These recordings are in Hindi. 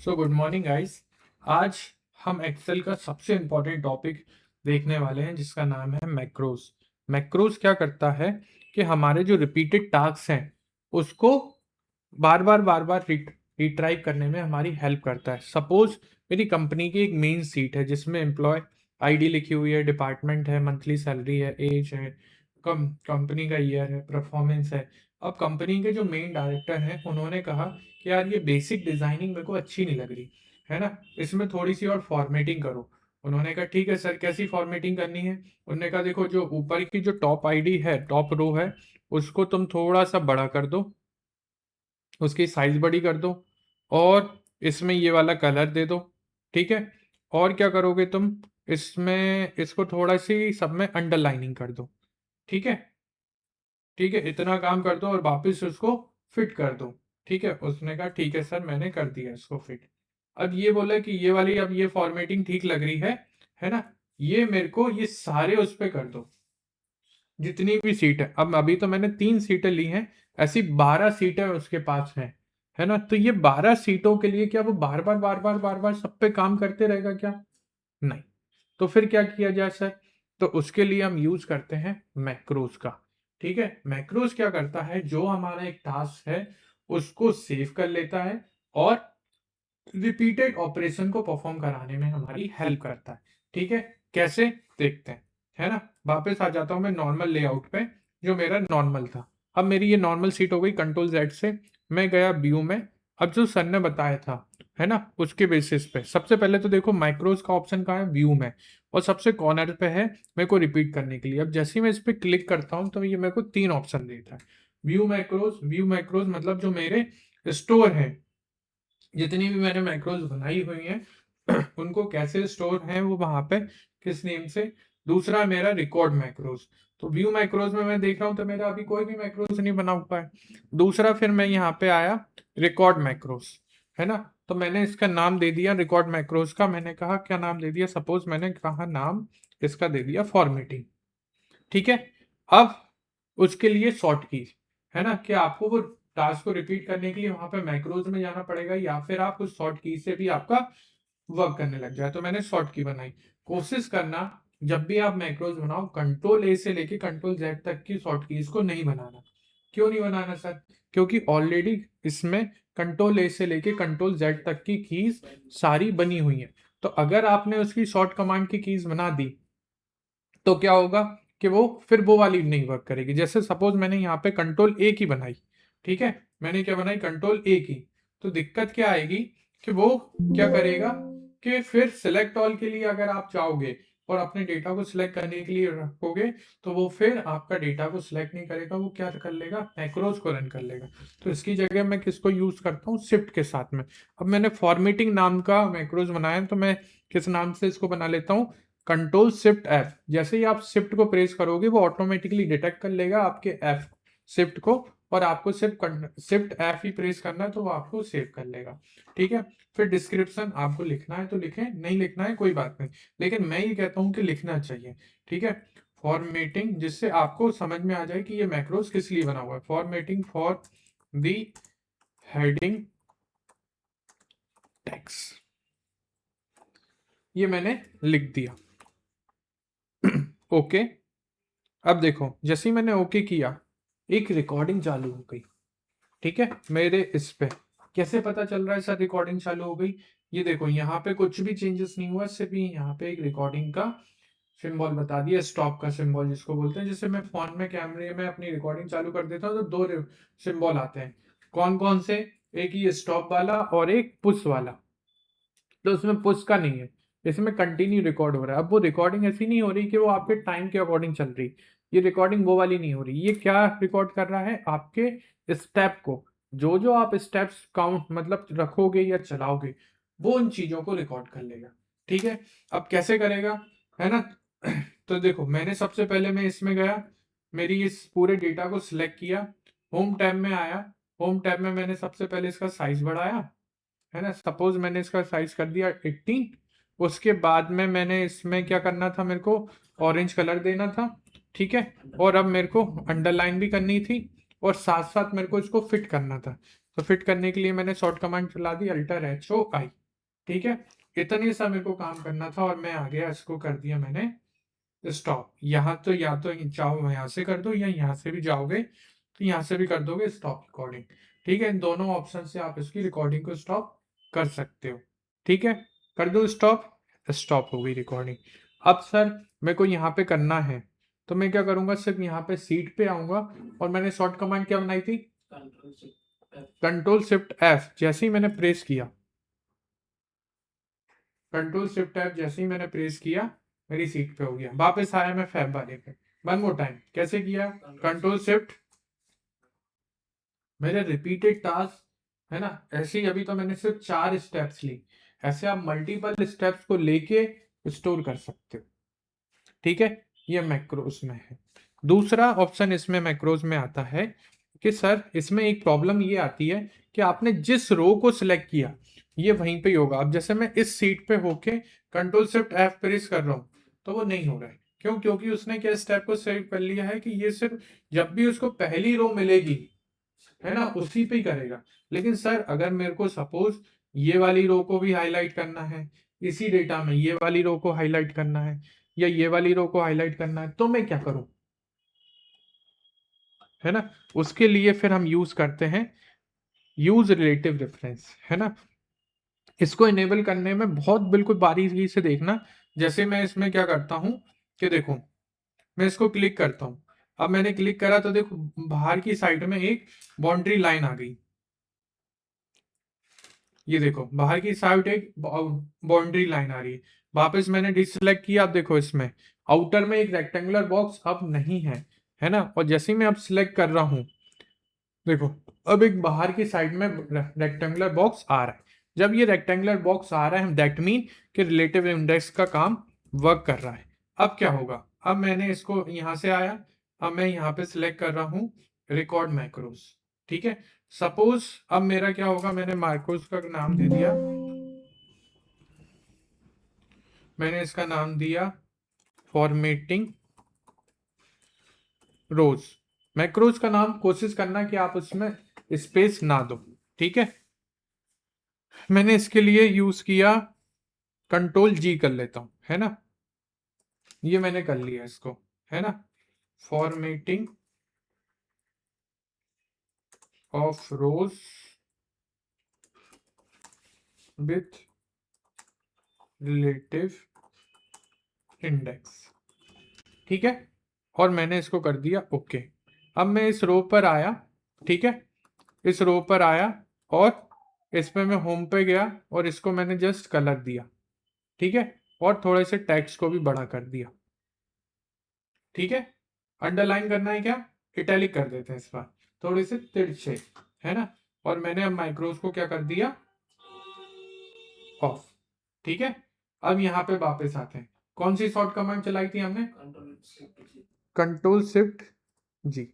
So good morning guys. आज हम एक्सेल का सबसे इम्पोर्टेंट टॉपिक देखने वाले हैं जिसका नाम है मैक्रोज। मैक्रोज क्या करता है कि हमारे जो रिपीटेड टास्क हैं उसको बार बार रिट्राई करने में हमारी हेल्प करता है। सपोज मेरी कंपनी की एक मेन सीट है जिसमें एम्प्लॉय आईडी लिखी हुई है, डिपार्टमेंट है, मंथली सैलरी है, एज है, कंपनी का ईयर है, परफॉर्मेंस है। अब कंपनी के जो मेन डायरेक्टर हैं उन्होंने कहा कि यार ये बेसिक डिजाइनिंग मेरे को अच्छी नहीं लग रही है ना, इसमें थोड़ी सी और फॉर्मेटिंग करो। उन्होंने कहा ठीक है सर, कैसी फॉर्मेटिंग करनी है? उन्होंने कहा देखो, जो ऊपर की जो टॉप आईडी है, टॉप रो है, उसको तुम थोड़ा सा बड़ा कर दो, उसकी साइज बड़ी कर दो, और इसमें ये वाला कलर दे दो। ठीक है। और क्या करोगे तुम? इसमें इसको थोड़ा सी सब में अंडरलाइनिंग कर दो। ठीक है। ठीक है, इतना काम कर दो और वापस उसको फिट कर दो। ठीक है। उसने कहा ठीक है सर, मैंने कर दिया इसको फिट। अब ये बोला कि ये वाली, अब ये फॉर्मेटिंग ठीक लग रही है ना, ये मेरे को ये सारे उस पे कर दो, जितनी भी सीट है। अब अभी तो मैंने 3 सीटें ली हैं, ऐसी 12 सीटें उसके पास हैं, है ना। तो ये 12 सीटों के लिए क्या वो बार बार सब पे काम करते रहेगा क्या? नहीं। तो फिर क्या किया जाए सर? तो उसके लिए हम यूज करते हैं मैक्रोज का। ठीक है। मैक्रोज क्या करता है, जो हमारा एक टास्क है उसको सेव कर लेता है और रिपीटेड ऑपरेशन को परफॉर्म कराने में हमारी हेल्प करता है। ठीक है। कैसे? देखते हैं, है ना। वापस आ जाता हूं मैं नॉर्मल लेआउट पे, जो मेरा नॉर्मल था। अब मेरी ये नॉर्मल सीट हो गई, कंट्रोल जेड से मैं गया व्यू में। अब जो सर ने बताया था, है ना, उसके बेसिस पे सबसे पहले तो देखो माइक्रोज का ऑप्शन कहाँ है, व्यू में, और सबसे कॉर्नर पे है मेरे को रिपीट करने के लिए। अब जैसे ही मैं इस पर क्लिक करता हूँ तो ये मेरे को 3 ऑप्शन देता है। व्यू मैक्रोज मतलब जो मेरे स्टोर है, जितनी भी मैंने मैक्रोज बनाई हुई हैं उनको कैसे स्टोर है वो वहां पे, किस नेम से। दूसरा मेरा रिकॉर्ड मैक्रोज। तो व्यू मैक्रोज में मैं देख रहा हूं तो मेरा अभी कोई भी मैक्रोज नहीं बना हुआ है। दूसरा फिर मैं यहाँ पे आया रिकॉर्ड मैक्रोज, है ना। तो मैंने इसका नाम दे दिया रिकॉर्ड मैक्रोज का। मैंने कहा क्या नाम दे दिया, सपोज मैंने कहा नाम इसका दे दिया फॉर्मेटिंग। ठीक है। अब उसके लिए शॉर्ट की, है ना, कि आपको वो टास्क को रिपीट करने के लिए वहां पे मैक्रोज में जाना पड़ेगा, या फिर आप उस शॉर्ट की से भी आपका वर्क करने लग जाए। तो मैंने शॉर्ट की बनाई। कोशिश करना जब भी आप मैक्रोज बनाओ, कंट्रोल ए से लेके कंट्रोल जेड तक की शॉर्ट कीज को नहीं बनाना। क्यों नहीं बनाना सर? क्योंकि ऑलरेडी इसमें कंट्रोल ए से लेके कंट्रोल जेड तक की कीज सारी बनी हुई है। तो अगर आपने उसकी शॉर्ट कमांड की कीज बना दी तो क्या होगा कि वो फिर वो वाली नहीं वर्क करेगी। जैसे सपोज मैंने यहाँ पे कंट्रोल ए की बनाई, ठीक है, मैंने क्या बनाई, कंट्रोल ए की। तो दिक्कत क्या आएगी कि वो क्या करेगा कि फिर सिलेक्ट ऑल के लिए अगर आप चाहोगे और अपने डेटा को सिलेक्ट करने के लिए रखोगे, तो वो फिर आपका डेटा को सिलेक्ट नहीं करेगा, वो क्या कर लेगा, मैक्रोज को रन कर लेगा। तो इसकी जगह मैं किसको यूज करता हूँ, शिफ्ट के साथ में। अब मैंने फॉर्मेटिंग नाम का मैक्रोज बनाया, तो मैं किस नाम से इसको बना लेता हूँ, कंट्रोल शिफ्ट एफ। जैसे ही आप शिफ्ट को प्रेस करोगे वो ऑटोमेटिकली डिटेक्ट कर लेगा आपके एफ शिफ्ट को, और आपको सिर्फ शिफ्ट एफ ही प्रेस करना है तो वो आपको सेव कर लेगा। ठीक है। फिर डिस्क्रिप्शन आपको लिखना है तो लिखें, नहीं लिखना है कोई बात नहीं, लेकिन मैं ये कहता हूं कि लिखना चाहिए। ठीक है। फॉर्मेटिंग, जिससे आपको समझ में आ जाए कि ये मैक्रोज किस लिए बना हुआ है। Formatting for the heading text, ये मैंने लिख दिया। ओके। अब देखो, जैसे ही मैंने ओके किया, एक रिकॉर्डिंग चालू हो गई। ठीक है। मेरे इस पे कैसे पता चल रहा है सर रिकॉर्डिंग चालू हो गई? ये देखो, यहाँ पे कुछ भी चेंजेस नहीं हुआ, सिर्फ यहाँ पे एक रिकॉर्डिंग का सिंबल बता दिया, स्टॉप का सिंबल जिसको बोलते हैं। जैसे मैं फोन में कैमरे में अपनी रिकॉर्डिंग चालू कर देता हूँ तो 2 सिंबल आते हैं। कौन कौन से? एक ये स्टॉप वाला और एक पुश वाला। तो उसमें पुश का नहीं है, इसमें कंटिन्यू रिकॉर्ड हो रहा है। अब वो रिकॉर्डिंग ऐसी नहीं हो रही कि वो आपके टाइम के अकॉर्डिंग चल रही, ये रिकॉर्डिंग वो वाली नहीं हो रही। ये क्या रिकॉर्ड कर रहा है, आपके स्टेप को, जो जो आप स्टेप्स काउंट मतलब रखोगे या चलाओगे, वो उन चीजों को रिकॉर्ड कर लेगा। ठीक है। अब कैसे करेगा, है ना। तो देखो, मैंने सबसे पहले मैं इसमें गया, मेरी इस पूरे डेटा को सिलेक्ट किया, होम टैब में आया। होम टैब में मैंने सबसे पहले इसका साइज बढ़ाया, है ना। सपोज मैंने इसका साइज कर दिया 18। उसके बाद में मैंने इसमें क्या करना था, मेरे को ऑरेंज कलर देना था। ठीक है। और अब मेरे को अंडरलाइन भी करनी थी, और साथ साथ मेरे को इसको फिट करना था। तो फिट करने के लिए मैंने शॉर्ट कमांड चला दी अल्टर HOI। ठीक है, इतने सा मेरे को काम करना था और मैं आ गया, इसको कर दिया मैंने स्टॉप। यहाँ तो या तो चाहो यहाँ से कर दो या यहाँ से भी जाओगे तो यहाँ से भी कर दोगे स्टॉप रिकॉर्डिंग। ठीक है, इन दोनों ऑप्शन से आप इसकी रिकॉर्डिंग को स्टॉप कर सकते हो। ठीक है, कर दो स्टॉप, स्टॉप हो गई रिकॉर्डिंग। अब सर मेरे को यहाँ पे करना है तो मैं क्या करूंगा, सिर्फ यहाँ पे सीट पे आऊंगा और मैंने शॉर्ट कमांड क्या बनाई थी, कंट्रोल शिफ्ट एफ। जैसे ही मैंने प्रेस किया, कंट्रोल शिफ्ट एफ जैसे ही मैंने प्रेस किया मेरी सीट पे हो गया। वापस आया मैं फैब वाले पे। वन मोर टाइम कैसे किया, कंट्रोल शिफ्ट, मेरे रिपीटेड टास्क है ना। ऐसे ही अभी तो मैंने सिर्फ 4 स्टेप्स ली, ऐसे आप मल्टीपल स्टेप्स को लेके स्टोर कर सकते हो। ठीक है, ये मैक्रोस में है। दूसरा ऑप्शन इसमें मैक्रोस में आता है कि सर इसमें एक प्रॉब्लम ये आती है कि आपने जिस रो को सिलेक्ट किया ये वहीं पे ही होगा। अब जैसे मैं इस सीट पे होके कंट्रोल शिफ्ट एफ प्रेस कर रहा हूँ तो वो नहीं हो रहा है। क्यों? क्योंकि उसने क्या स्टेप को सेव कर लिया है कि ये सिर्फ जब भी उसको पहली रो मिलेगी है ना उसी पे ही करेगा। लेकिन सर अगर मेरे को सपोज ये वाली रो को भी हाईलाइट करना है, इसी डेटा में ये वाली रो को हाईलाइट करना है या ये वाली रो को हाईलाइट करना है, तो मैं क्या करूं, है ना। उसके लिए फिर हम यूज करते हैं यूज रिलेटिव रेफरेंस, है ना। इसको इनेबल करने में बहुत बिल्कुल बारीकी से देखना। जैसे मैं इसमें क्या करता हूं कि देखो मैं इसको क्लिक करता हूं, अब मैंने क्लिक करा तो देखो बाहर की साइड में एक बाउंड्री लाइन आ गई। ये देखो बाहर की साइड एक बाउंड्री लाइन आ रही है। वापस मैंने डिसलेक्ट किया, अब देखो इसमें आउटर में एक रेक्टेंगुलर बॉक्स अब नहीं है ना। और जैसे ही मैं अब सिलेक्ट कर रहा हूं देखो अब एक बाहर की साइड में रेक्टेंगुलर बॉक्स आ रहा है। जब ये रेक्टेंगुलर बॉक्स आ रहा है दैट मीन कि रिलेटिव इंडेक्स का काम वर्क कर रहा है। अब क्या होगा, अब मैंने इसको यहां से आया, अब मैं यहाँ पे सिलेक्ट कर रहा हूँ रिकॉर्ड मैक्रोस। ठीक है, सपोज अब मेरा क्या होगा, मैंने मैक्रोस का नाम दे दिया, मैंने इसका नाम दिया फॉर्मेटिंग रोज। मैक्रोस का नाम कोशिश करना कि आप उसमें स्पेस ना दो। ठीक है, मैंने इसके लिए यूज किया कंट्रोल जी कर लेता हूं, है ना। ये मैंने कर लिया इसको, है ना, formatting of rose with relative index. ठीक है, और मैंने इसको कर दिया ओके। अब मैं इस रो पर आया, ठीक है, इस रो पर आया और इसमें मैं होम पे गया और इसको मैंने जस्ट कलर दिया। ठीक है, और थोड़े से टेक्स्ट को भी बड़ा कर दिया। ठीक है, अंडरलाइन करना है क्या, इटैलिक कर देते हैं इस बार, थोड़े से तिरछे, है ना। और मैंने अब माइक्रोस को क्या कर दिया, ऑफ। ठीक है, अब यहाँ पे वापस आते हैं। कौन सी शॉर्ट कमांड चलाई थी हमने, कंट्रोल शिफ्ट जी,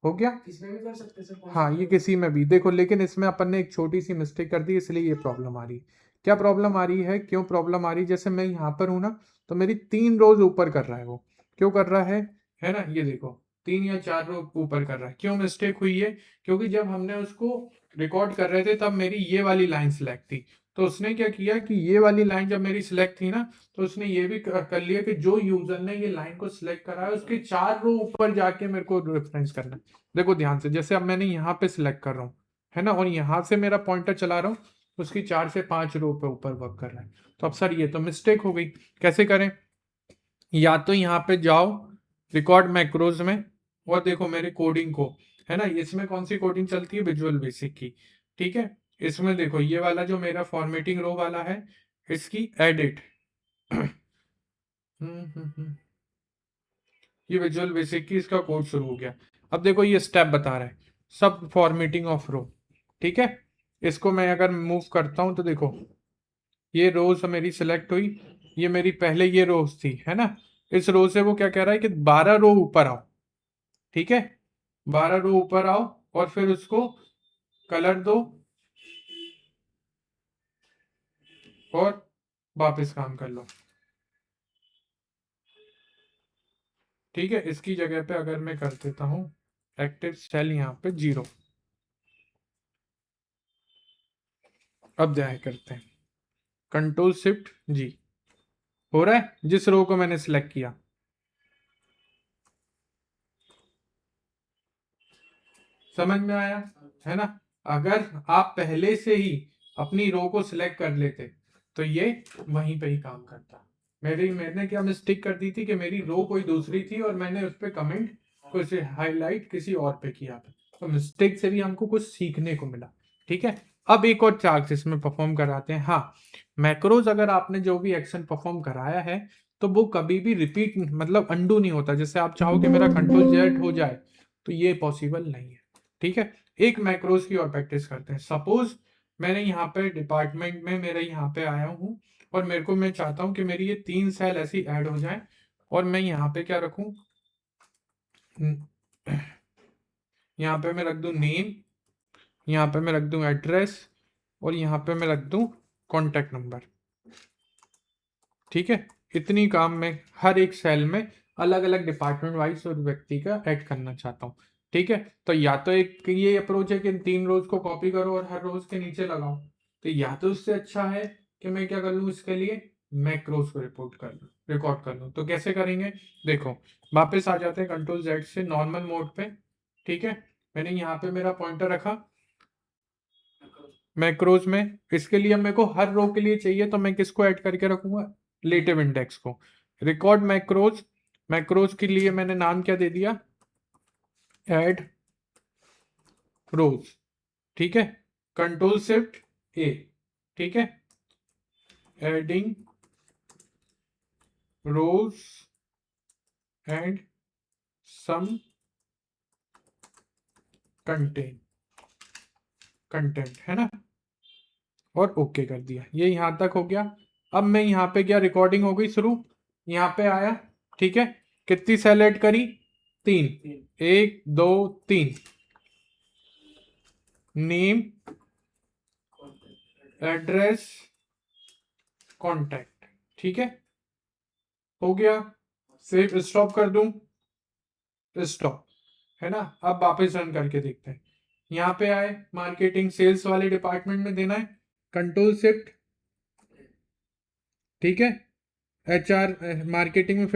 हो गया। इसमें भी कर सकते हैं, हाँ ये किसी में भी देखो, लेकिन इसमें अपन ने एक छोटी सी मिस्टेक कर दी इसलिए ये प्रॉब्लम आ रही है। क्या प्रॉब्लम आ रही है, क्यों प्रॉब्लम आ रही है, जैसे मैं यहाँ पर हूं ना तो मेरी 3 रोज ऊपर कर रहा है वो, क्यों कर रहा है ना, ये देखो 3 या 4 रो ऊपर कर रहा है। क्यों मिस्टेक हुई है, क्योंकि जब हमने उसको रिकॉर्ड कर रहे थे तब मेरी ये वाली लाइन सिलेक्ट थी। तो उसने क्या किया कि ये वाली लाइन जब मेरी सिलेक्ट थी ना तो उसने ये भी कर लिया कि जो यूजर ने ये लाइन को सिलेक्ट करा है उसके 4 रो ऊपर जाके मेरे को रेफरेंस करना है। देखो ध्यान से, जैसे अब मैंने यहाँ पे सिलेक्ट कर रहा हूँ, है ना, और यहाँ से मेरा पॉइंटर चला रहा हूँ, उसकी 4 से 5 रो पे ऊपर वर्क कर रहा है। तो अब सर ये तो मिस्टेक हो गई, कैसे करें, या तो यहाँ पे जाओ रिकॉर्ड मैक्रोज में और देखो मेरे कोडिंग को, है ना, इसमें कौन सी कोडिंग चलती है, विजुअल बेसिक की। ठीक है, इसमें देखो ये वाला जो मेरा फॉर्मेटिंग रो वाला है इसकी एडिट ये विजुअल बेसिक की इसका कोड शुरू हो गया। अब देखो ये स्टेप बता रहा है, सब फॉर्मेटिंग ऑफ रो। ठीक है, इसको मैं अगर मूव करता हूं तो देखो ये रोज मेरी सिलेक्ट हुई, ये मेरी पहले ये रोज थी, है ना। इस रो से वो क्या कह रहा है कि 12 रो ऊपर आओ। ठीक है, 12 रो ऊपर आओ और फिर उसको कलर दो और वापस काम कर लो। ठीक है, इसकी जगह पे अगर मैं कर देता हूं एक्टिव सेल यहाँ पे 0, अब ध्यान करते हैं, कंट्रोल शिफ्ट जी हो रहा है जिस रो को मैंने सिलेक्ट किया। समझ में आया है ना? अगर आप पहले से ही अपनी रो को सिलेक्ट कर लेते तो ये वहीं पे ही काम करता। मैंने क्या मिस्टेक कर दी थी कि मेरी रो कोई दूसरी थी और मैंने उस पर कमेंट कुछ हाईलाइट किसी और पे किया था, तो मिस्टेक से भी हमको कुछ सीखने को मिला। ठीक है, अब एक और टास्क इसमें परफॉर्म कराते हैं। हाँ, मैक्रोज अगर आपने जो भी एक्शन परफॉर्म कराया है तो वो कभी भी रिपीट मतलब अंडू नहीं होता। जैसे आप चाहो कि मेरा कंट्रोल जेड हो जाए तो ये पॉसिबल नहीं है। ठीक है, एक मैक्रोज की और प्रैक्टिस करते हैं। सपोज मैंने यहाँ पे डिपार्टमेंट में मेरे यहाँ पे आया हूँ और मेरे को मैं चाहता हूँ कि मेरी ये 3 सेल ऐसी ऐड हो जाए और मैं यहाँ पे क्या रखूँ, यहाँ पे मैं रख दूँ नेम, यहाँ पे मैं रख दूँ एड्रेस और यहाँ पे मैं रख दूँ कॉन्टैक्ट नंबर। ठीक है, इतनी काम मैं हर एक सेल में अलग अलग डिपार्टमेंट वाइज और व्यक्ति का ऐड करना चाहता हूँ। ठीक है, तो या तो एक ये अप्रोच है कि 3 रोज को कॉपी करो और हर रोज के नीचे लगाओ, तो या तो उससे अच्छा है कि मैं क्या कर लूँ, इसके लिए मैक्रोज को रिकॉर्ड कर लूँ। तो कैसे करेंगे, देखो वापस आ जाते हैं कंट्रोल जेड से नॉर्मल मोड पे। ठीक है, मैंने यहाँ पे मेरा पॉइंटर रखा मैक्रोज में। इसके लिए मेरे को हर रो के लिए चाहिए तो मैं किसको ऐड करके रखूंगा, रिलेटिव इंडेक्स को। रिकॉर्ड मैक्रोज, मैक्रोज के लिए मैंने नाम क्या दे दिया, ऐड रोज। ठीक है, कंट्रोल शिफ्ट ए। ठीक है, adding rows and some content है ना, और ओके कर दिया। ये यहां तक हो गया। अब मैं यहाँ पे क्या, रिकॉर्डिंग हो गई शुरू, यहाँ पे आया। ठीक है, कितनी सेल ऐड करी, 3, 1 2 3, नेम एड्रेस कॉन्टैक्ट। ठीक है, हो गया। सेव स्टॉप कर दूं, स्टॉप, है ना। अब वापस रन करके देखते हैं। यहाँ पे आए, मार्केटिंग सेल्स वाले डिपार्टमेंट में देना है, कंट्रोल शिफ्ट। ठीक है, एचआर मार्केटिंग में फिर